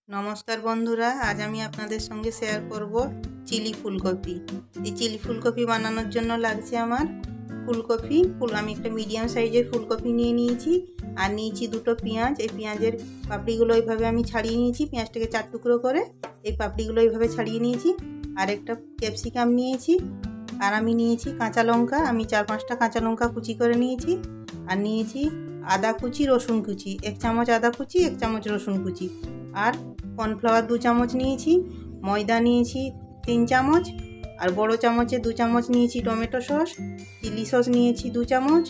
নমস্কার বন্ধুরা, আজ আমি আপনাদের সঙ্গে শেয়ার করব চিলি ফুলকপি। এই চিলি ফুলকপি বানানোর জন্য লাগছে আমার ফুলকপি। আমি একটা মিডিয়াম সাইজের ফুলকপি নিয়ে নিয়েছি আর নিয়েছি দুটো পেঁয়াজ। এই পেঁয়াজের পাপড়িগুলো এইভাবে আমি ছাড়িয়ে নিয়েছি, পেঁয়াজটাকে 4 টুকরো করে এই পাপড়িগুলো এইভাবে ছাড়িয়ে নিয়েছি। আর একটা ক্যাপসিকাম নিয়েছি আর আমি নিয়েছি কাঁচা লঙ্কা। আমি 4-5টা কাঁচা লঙ্কা কুচি করে নিয়েছি আর নিয়েছি আদা কুচি, রসুন কুচি, 1 চামচ আদা কুচি, 1 চামচ রসুন কুচি। আর কর্নফ্লাওয়ার 2 চামচ নিয়েছি, ময়দা নিয়েছি 3 চামচ, আর বড় চামচে 2 চামচ নিয়েছি টমেটো সস, চিলি সস নিয়েছি 2 চামচ,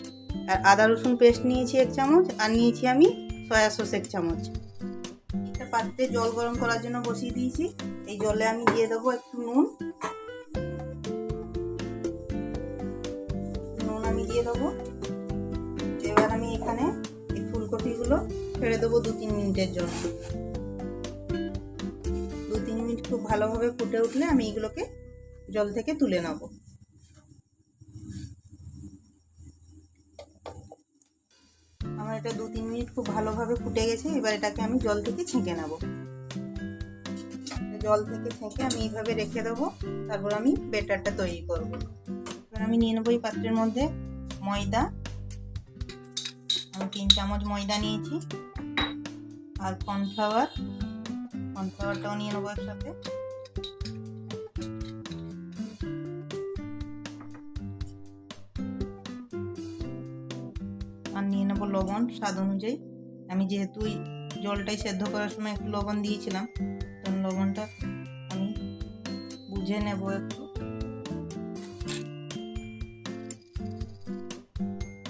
আর আদা রসুন পেস্ট নিয়েছি 1 চামচ, আর নিয়েছি আমি সয়া সস 1 চামচ। একটা পাত্রে জল গরম করার জন্য বসিয়ে দিয়েছি। এই জলে আমি দিয়ে দেবো একটু নুন। আমি দিয়ে দেবো। এবার আমি এখানে এই ফুলকপিগুলো ছেড়ে দেবো 2-3 মিনিটের জন্য। 2-3 মিনিট খুব ভালোভাবে ফুটে উঠলে আমি এগুলোকে জল থেকে তুলে নেব। আমার এটা 2-3 মিনিট খুব ভালোভাবে ফুটে গেছে। এবার এটাকে আমি জল থেকে ছেঁকে নেব। জল থেকে ছেঁকে আমি এইভাবে রেখে দেবো, তারপর আমি ব্যাটারটা তৈরি করব। এবার আমি নিয়ে নেবো এই পাত্রের মধ্যে ময়দা। আমি 3 চামচ ময়দা নিয়েছি আর কর্নফ্লাওয়ারটাও নিয়ে নেবো একসাথে। আর নিয়ে নেবো লবণ স্বাদ অনুযায়ী। আমি যেহেতু জলটাই সেদ্ধ করার সময় একটু লবণ দিয়েছিলাম, তো লবণটা আমি বুঝে নেব একটু।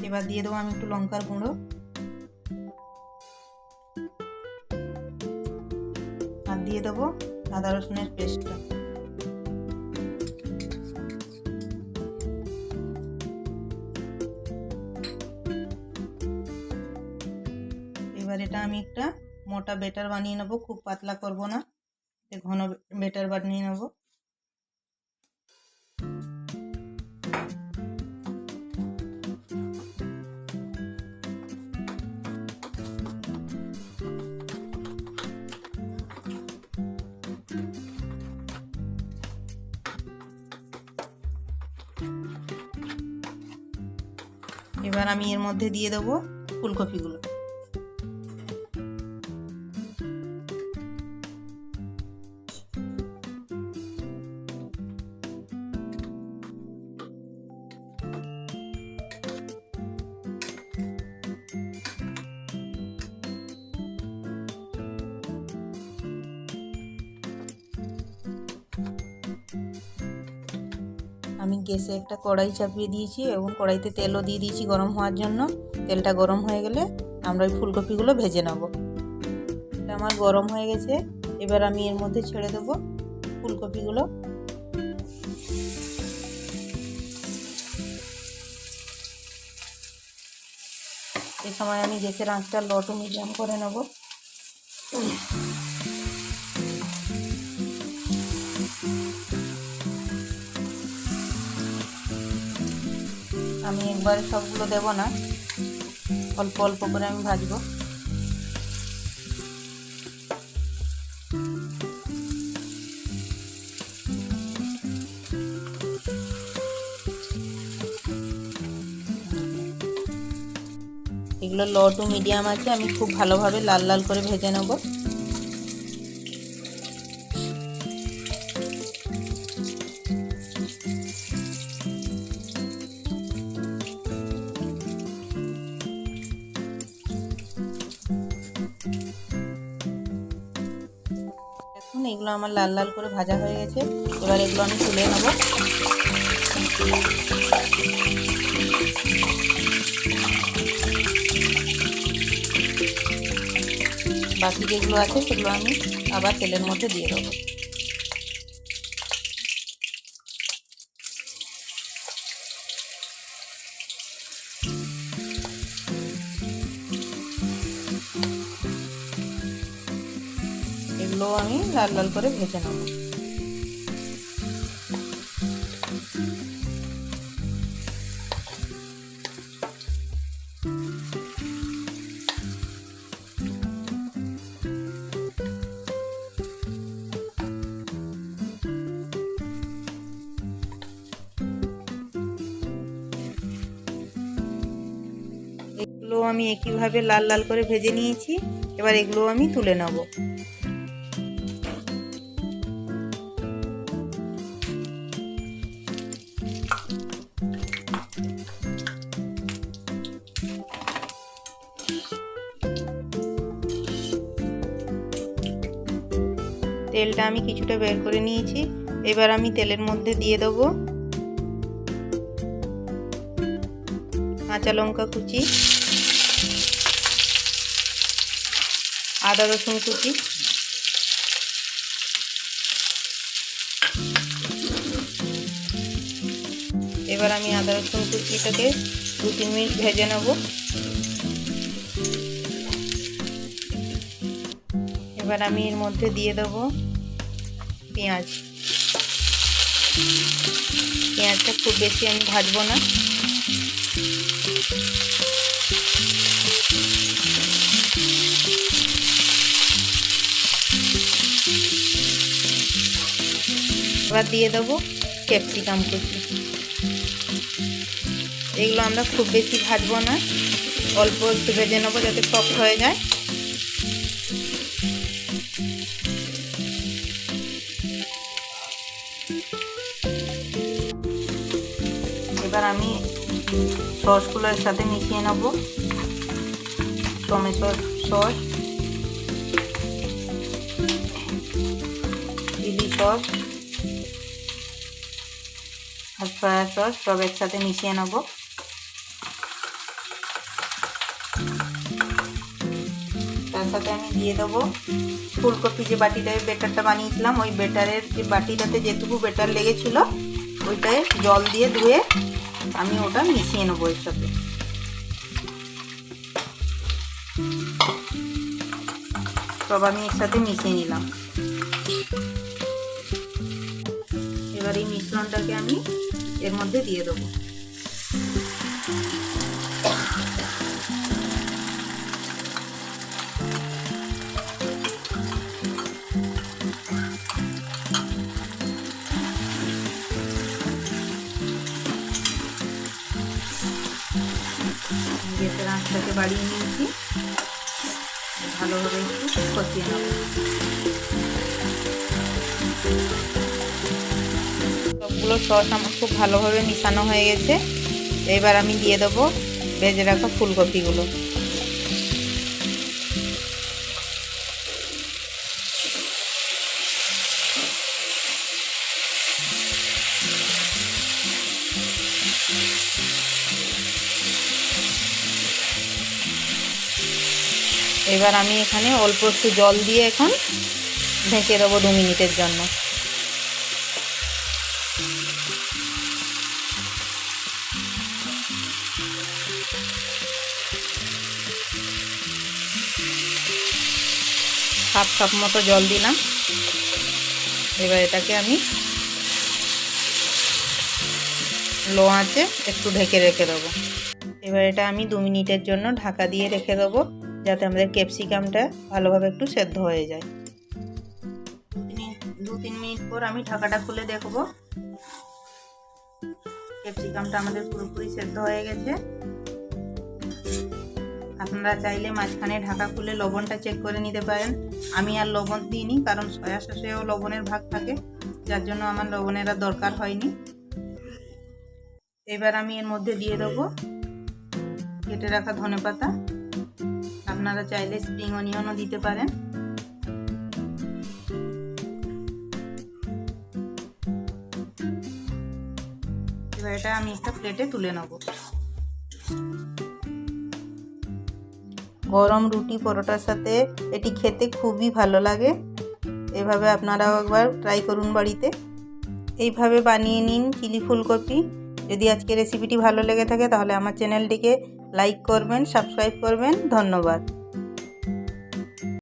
এবার দিয়ে দেবো আমি একটু লঙ্কার গুঁড়ো আর দিয়ে দেবো আদা রসুনের পেস্টটা। এবার এটা আমি একটা মোটা ব্যাটার বানিয়ে নেবো, খুব পাতলা করব না, ঘন ব্যাটার বানিয়ে নেব। এবার আমি এর মধ্যে দিয়ে দেবো ফুলকপিগুলো। আমি গ্যাসে একটা কড়াই চাপিয়ে দিয়েছি এবং কড়াইতে তেলও দিয়ে দিয়েছি গরম হওয়ার জন্য। তেলটা গরম হয়ে গেলে আমরা ওই ফুলকপিগুলো ভেজে নেব। এটা আমার গরম হয়ে গেছে। এবার আমি এর মধ্যে ছেড়ে দেবো ফুলকপিগুলো। এই সময় আমি গ্যাসের আঁচটা লো টু মিডিয়াম করে নেব। আমি একবারে সবগুলো দেব না, অল্প অল্প করে আমি ভাজবো। এগুলো লো টু মিডিয়াম আছে, আমি খুব ভালোভাবে লাল লাল করে ভেজে নেব। দেখুন এগুলো আমার লাল লাল করে ভাজা হয়ে গেছে। এবার এগুলো আমি তুলে নেব। বাকি যেগুলো আছে সেগুলো আমি আবার তেলের মধ্যে দিয়ে দেবো। এগুলো আমি লাল লাল করে ভেজে নেব। এগুলো আমি একইভাবে লাল লাল করে ভেজে নিয়েছি। এবার এগুলো আমি তুলে নেব। তেলটা আমি কিছুটা বের করে নিয়েছি। এবার আমি তেলের মধ্যে দিয়ে দেব কাঁচা লঙ্কা কুচি, আদা রসুন কুচি, এবার আমি আদা রসুন কুচিটাকে 2-3 মিনিট ভেজে নেব। এবার আমি এর মধ্যে দিয়ে দেব পেঁয়াজ। পেঁয়াজটা খুব বেশি আমি ভাজবো না। এবার দিয়ে দেবো ক্যাপসিকাম কুচি। এগুলো আমরা খুব বেশি ভাজবো না, অল্প একটু ভেজে নেবো যাতে সফট হয়ে যায়। এবার আমি সসগুলোর সাথে মিশিয়ে নেব। টমেটো সস, চিলি সস আর সয়া সস সব একসাথে মিশিয়ে নেব। তার সাথে আমি দিয়ে দেবো ফুলকপি যে বাটিটায় বেটারটা বানিয়েছিলাম, ওই বেটারের যে বাটিটাতে যেটুকু বেটার লেগেছিল ওইটায় জল দিয়ে ধুয়ে আমি ওটা মিশিয়ে নেবো এর সাথে। সব আমি এর সাথে মিশিয়ে নিলাম। এবার এই মিশ্রণটাকে আমি এর মধ্যে দিয়ে দেবো। গ্যাসের আঁচটাকে বাড়িয়ে নিয়েছি, ভালোভাবে একটু কষিয়ে নেব। সবগুলো সস আমার খুব ভালোভাবে মিশানো হয়ে গেছে। এবার আমি দিয়ে দেবো ভেজে রাখা ফুলকপিগুলো। এবার আমি এখানে অল্প একটু জল দিয়ে এখন ঢেকে দেবো 2 মিনিটের জন্য। হাফ কাপ মতো জল দিলাম। এবার এটাকে আমি লো আঁচে একটু ঢেকে রেখে দেবো। এবার এটা আমি 2 মিনিটের জন্য ঢাকা দিয়ে রেখে দেবো, যাতে আমাদের ক্যাপসিকামটা ভালোভাবে একটু সেদ্ধ হয়ে যায়। 2-3 মিনিট পর আমি ঢাকাটা খুলে দেখব। ক্যাপসিকামটা আমাদের পুরোপুরি সেদ্ধ হয়ে গেছে। আপনারা চাইলে মাঝখানে ঢাকা খুলে লবণটা চেক করে নিতে পারেন। আমি আর লবণ দিইনি, কারণ সয়া সসেও লবণের ভাগ থাকে, যার জন্য আমার লবণের আর দরকার হয়নি। এবার আমি এর মধ্যে দিয়ে দেবো কেটে রাখা ধনেপাতা। আপনারা চাইলে স্প্রিং অনিয়নও দিতে পারেন। এবার এটা আমি একটা প্লেটে তুলে নেব। গরম রুটি পরোটার সাথে এটি খেতে খুবই ভালো লাগে। এভাবে আপনারাও একবার ট্রাই করুন বাড়িতে। এইভাবে বানিয়ে নিন চিলি ফুলকপি। যদি আজকের রেসিপিটি ভালো লেগে থাকে তাহলে আমার চ্যানেলটিকে লাইক করবেন, সাবস্ক্রাইব করবেন। ধন্যবাদ।